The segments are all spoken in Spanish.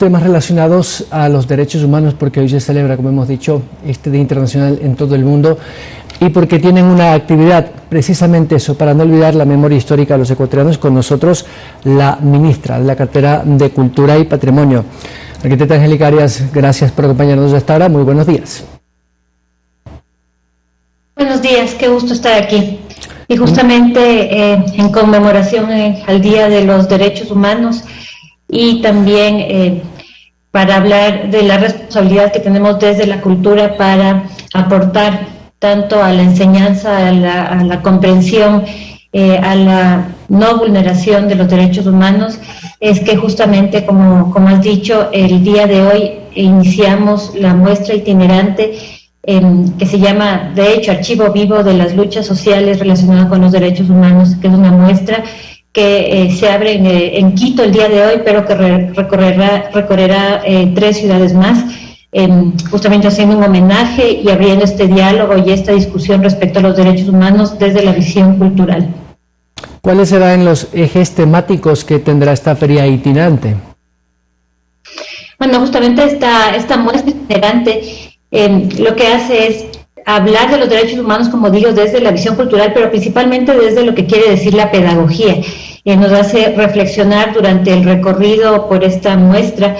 temas relacionados a los derechos humanos, porque hoy se celebra, como hemos dicho, este Día Internacional en todo el mundo, y porque tienen una actividad, precisamente eso, para no olvidar la memoria histórica de los ecuatorianos. Con nosotros la ministra de la cartera de Cultura y Patrimonio, arquitecta Angélica Arias. Gracias por acompañarnos hasta ahora. Muy buenos días. Buenos días, qué gusto estar aquí. Y justamente en conmemoración al Día de los Derechos Humanos, y también para hablar de la responsabilidad que tenemos desde la cultura para aportar tanto a la enseñanza, a la comprensión, a la no vulneración de los derechos humanos, es que justamente, como has dicho, el día de hoy iniciamos la muestra itinerante que se llama, de hecho, Archivo Vivo de las Luchas Sociales Relacionadas con los Derechos Humanos, que es una muestra que se abre en Quito el día de hoy, pero que recorrerá 3 ciudades más, justamente haciendo un homenaje y abriendo este diálogo y esta discusión respecto a los derechos humanos desde la visión cultural. ¿Cuáles serán los ejes temáticos que tendrá esta feria itinerante? Bueno, justamente esta muestra itinerante lo que hace es hablar de los derechos humanos, como digo, desde la visión cultural, pero principalmente desde lo que quiere decir la pedagogía. Nos hace reflexionar durante el recorrido por esta muestra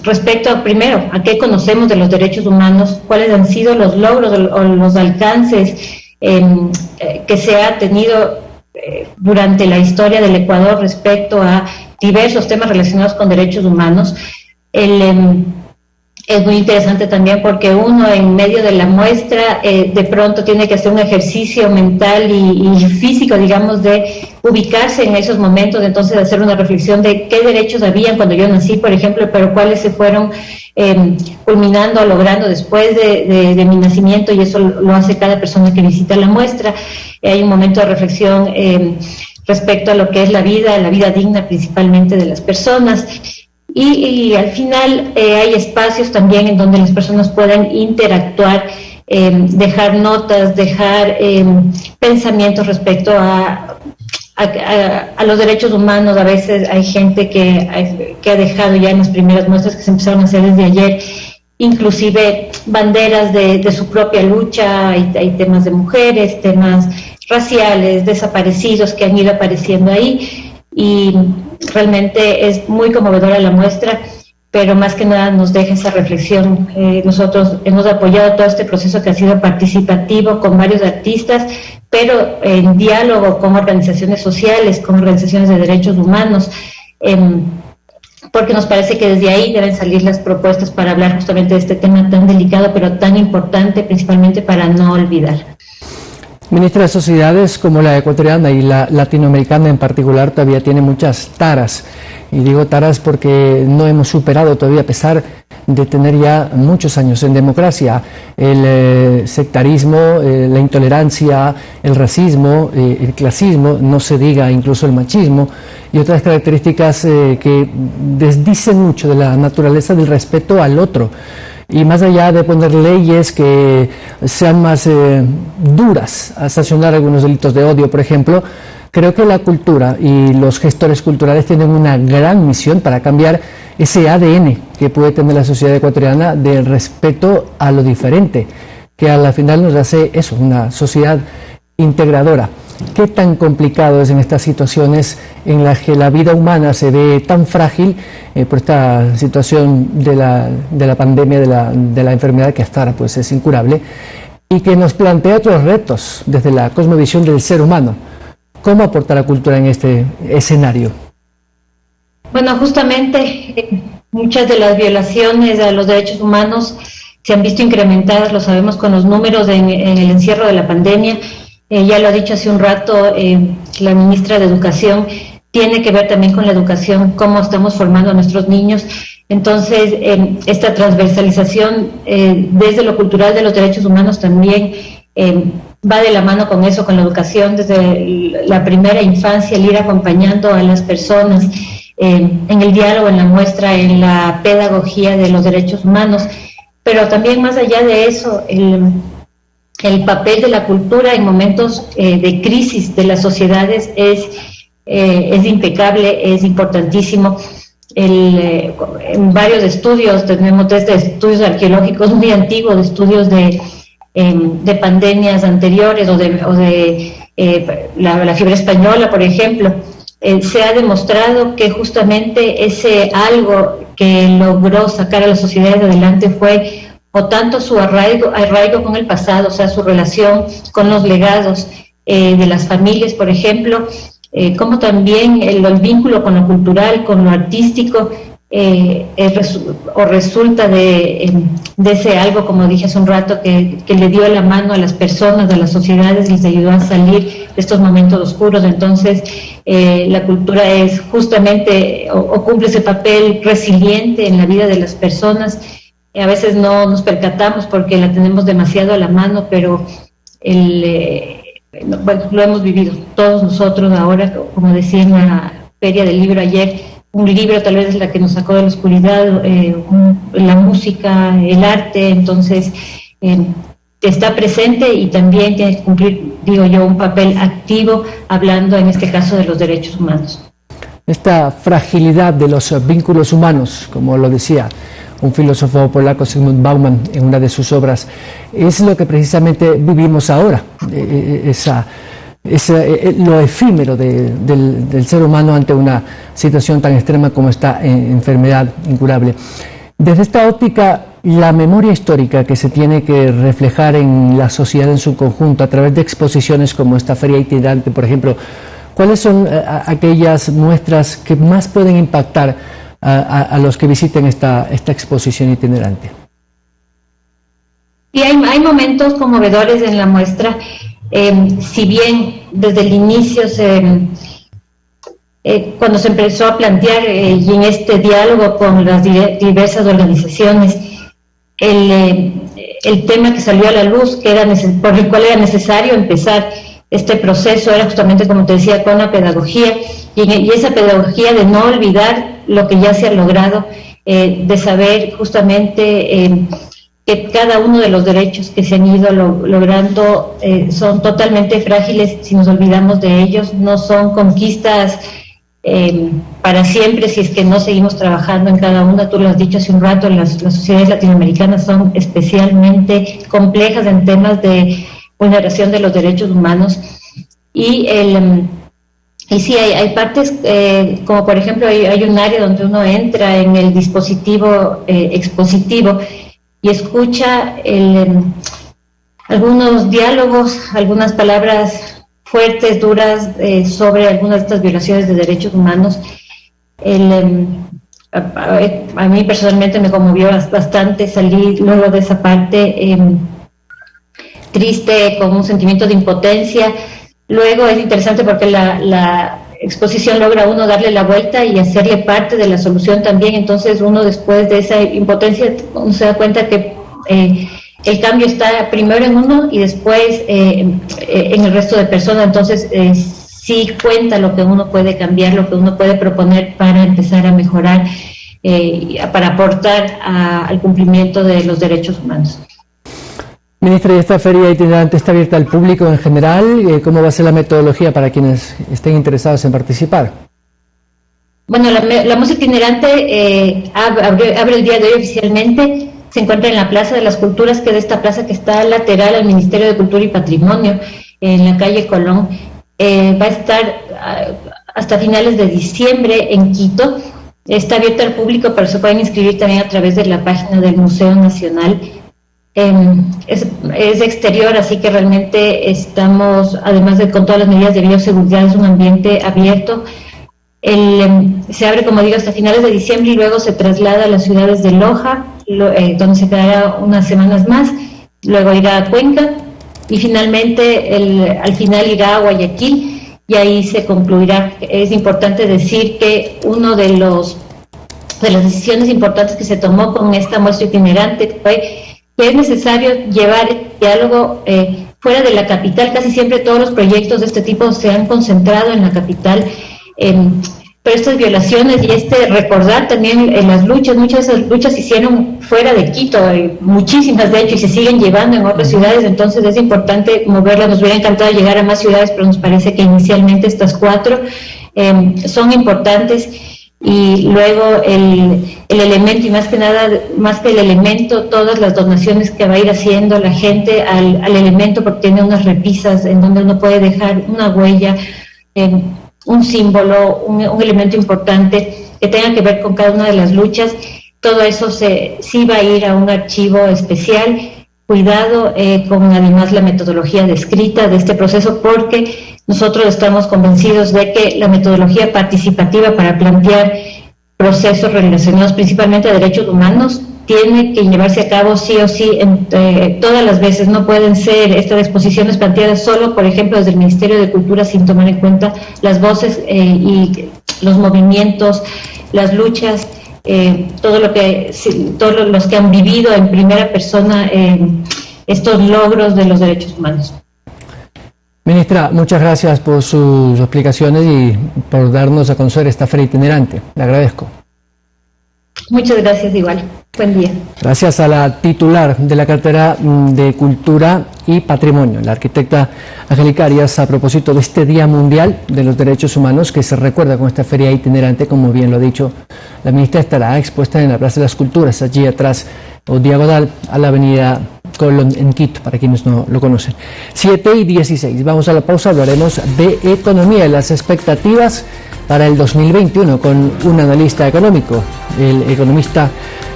respecto, primero, a qué conocemos de los derechos humanos, cuáles han sido los logros o los alcances que se ha tenido durante la historia del Ecuador respecto a diversos temas relacionados con derechos humanos. Es muy interesante también porque uno, en medio de la muestra, de pronto tiene que hacer un ejercicio mental y físico, digamos, de ubicarse en esos momentos, entonces hacer una reflexión de qué derechos habían cuando yo nací, por ejemplo, pero cuáles se fueron culminando, logrando después de mi nacimiento, y eso lo hace cada persona que visita la muestra. Hay un momento de reflexión respecto a lo que es la vida digna principalmente de las personas. Y al final hay espacios también en donde las personas puedan interactuar, dejar notas, dejar pensamientos respecto a los derechos humanos. A veces hay gente que ha dejado ya en las primeras muestras que se empezaron a hacer desde ayer, inclusive banderas de su propia lucha. Hay temas de mujeres, temas raciales, desaparecidos que han ido apareciendo ahí, y realmente es muy conmovedora la muestra, pero más que nada nos deja esa reflexión. Nosotros hemos apoyado todo este proceso que ha sido participativo con varios artistas, pero en diálogo con organizaciones sociales, con organizaciones de derechos humanos, porque nos parece que desde ahí deben salir las propuestas para hablar justamente de este tema tan delicado, pero tan importante, principalmente para no olvidar. Ministra, de sociedades como la ecuatoriana y la latinoamericana en particular todavía tiene muchas taras, y digo taras porque no hemos superado todavía, a pesar de tener ya muchos años en democracia, el sectarismo, la intolerancia, el racismo, el clasismo, no se diga incluso el machismo, y otras características que desdicen mucho de la naturaleza del respeto al otro. Y más allá de poner leyes que sean más duras a sancionar algunos delitos de odio, por ejemplo, creo que la cultura y los gestores culturales tienen una gran misión para cambiar ese ADN que puede tener la sociedad ecuatoriana de respeto a lo diferente, que a la final nos hace eso, una sociedad integradora. ¿Qué tan complicado es en estas situaciones en las que la vida humana se ve tan frágil por esta situación de la pandemia, de la enfermedad que hasta ahora pues es incurable, y que nos plantea otros retos desde la cosmovisión del ser humano? ¿Cómo aportar la cultura en este escenario? Bueno, justamente muchas de las violaciones a los derechos humanos se han visto incrementadas, lo sabemos con los números en el encierro de la pandemia. Ya lo ha dicho hace un rato la ministra de Educación, tiene que ver también con la educación, cómo estamos formando a nuestros niños. Entonces, esta transversalización desde lo cultural de los derechos humanos también va de la mano con eso, con la educación, desde la primera infancia, el ir acompañando a las personas en el diálogo, en la muestra, en la pedagogía de los derechos humanos. Pero también más allá de eso, el papel de la cultura en momentos de crisis de las sociedades es impecable, es importantísimo. en varios estudios, tenemos desde estudios arqueológicos muy antiguos, de estudios de pandemias anteriores o de la fiebre española, por ejemplo, se ha demostrado que justamente ese algo que logró sacar a las sociedades adelante fue o tanto su arraigo con el pasado, o sea, su relación con los legados de las familias, por ejemplo, como también el vínculo con lo cultural, con lo artístico, resulta de ese algo, como dije hace un rato, que le dio la mano a las personas, a las sociedades, les ayudó a salir de estos momentos oscuros. Entonces, la cultura es justamente, o cumple ese papel resiliente en la vida de las personas. A veces no nos percatamos porque la tenemos demasiado a la mano, pero bueno, lo hemos vivido todos nosotros ahora, como decía en la Feria del Libro ayer. Un libro tal vez es la que nos sacó de la oscuridad, la música, el arte, entonces está presente y también tiene que cumplir, digo yo, un papel activo, hablando en este caso de los derechos humanos. Esta fragilidad de los vínculos humanos, como lo decía un filósofo polaco, Zygmunt Bauman, en una de sus obras, es lo que precisamente vivimos ahora, lo efímero del ser humano ante una situación tan extrema como esta enfermedad incurable. Desde esta óptica, la memoria histórica que se tiene que reflejar en la sociedad en su conjunto a través de exposiciones como esta feria itinerante, por ejemplo, ¿cuáles son aquellas muestras que más pueden impactar a los que visiten esta exposición itinerante? Y hay momentos conmovedores en la muestra. Si bien desde el inicio cuando se empezó a plantear y en este diálogo con las diversas organizaciones, el tema que salió a la luz, por el cual era necesario empezar este proceso, era justamente, como te decía, con la pedagogía, y esa pedagogía de no olvidar lo que ya se ha logrado, de saber justamente que cada uno de los derechos que se han ido logrando son totalmente frágiles si nos olvidamos de ellos, no son conquistas para siempre si es que no seguimos trabajando en cada una. Tú lo has dicho hace un rato, las sociedades latinoamericanas son especialmente complejas en temas de vulneración de los derechos humanos, y sí, hay partes, como por ejemplo hay un área donde uno entra en el dispositivo expositivo y escucha algunos diálogos, algunas palabras fuertes, duras, sobre algunas de estas violaciones de derechos humanos. A mí personalmente me conmovió bastante, salí luego de esa parte triste, con un sentimiento de impotencia. Luego es interesante porque la exposición logra uno darle la vuelta y hacerle parte de la solución también. Entonces uno, después de esa impotencia, uno se da cuenta que el cambio está primero en uno y después en el resto de personas. Entonces sí cuenta lo que uno puede cambiar, lo que uno puede proponer para empezar a mejorar, para aportar al cumplimiento de los derechos humanos. Ministra, ¿y esta feria itinerante está abierta al público en general? ¿Cómo va a ser la metodología para quienes estén interesados en participar? Bueno, la música itinerante abre el día de hoy oficialmente. Se encuentra en la Plaza de las Culturas, que es esta plaza que está lateral al Ministerio de Cultura y Patrimonio, en la calle Colón. Va a estar hasta finales de diciembre en Quito. Está abierta al público, pero se pueden inscribir también a través de la página del Museo Nacional. Es exterior, así que realmente estamos, además de con todas las medidas de bioseguridad, es un ambiente abierto. Se abre, como digo, hasta finales de diciembre y luego se traslada a las ciudades de Loja, donde se quedará unas semanas más, luego irá a Cuenca y finalmente al final irá a Guayaquil y ahí se concluirá. Es importante decir que uno de las decisiones importantes que se tomó con esta muestra itinerante fue que es necesario llevar el diálogo fuera de la capital. Casi siempre todos los proyectos de este tipo se han concentrado en la capital, pero estas violaciones y recordar también las luchas, muchas de esas luchas se hicieron fuera de Quito, muchísimas de hecho, y se siguen llevando en otras ciudades. Entonces es importante moverlas. Nos hubiera encantado llegar a más ciudades, pero nos parece que inicialmente estas 4 son importantes. y luego el elemento, y más que nada, más que el elemento, todas las donaciones que va a ir haciendo la gente al elemento, porque tiene unas repisas en donde uno puede dejar una huella, un símbolo, un elemento importante que tenga que ver con cada una de las luchas. Todo eso sí va a ir a un archivo especial, cuidado con además la metodología descrita de este proceso, porque nosotros estamos convencidos de que la metodología participativa para plantear procesos relacionados principalmente a derechos humanos tiene que llevarse a cabo sí o sí todas las veces. No pueden ser estas exposiciones planteadas solo, por ejemplo, desde el Ministerio de Cultura, sin tomar en cuenta las voces y los movimientos, las luchas, todos los que han vivido en primera persona estos logros de los derechos humanos. Ministra, muchas gracias por sus explicaciones y por darnos a conocer esta feria itinerante. Le agradezco. Muchas gracias, igual. Buen día. Gracias a la titular de la Cartera de Cultura y Patrimonio, la arquitecta Angélica Arias, a propósito de este Día Mundial de los Derechos Humanos, que se recuerda con esta feria itinerante. Como bien lo ha dicho la ministra, estará expuesta en la Plaza de las Culturas, allí atrás o diagonal a la avenida Colón en Quito, para quienes no lo conocen. 7:16. Vamos a la pausa, hablaremos de economía y las expectativas para el 2021 con un analista económico, el economista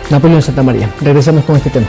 Napoleón Santamaría. Regresamos con este tema.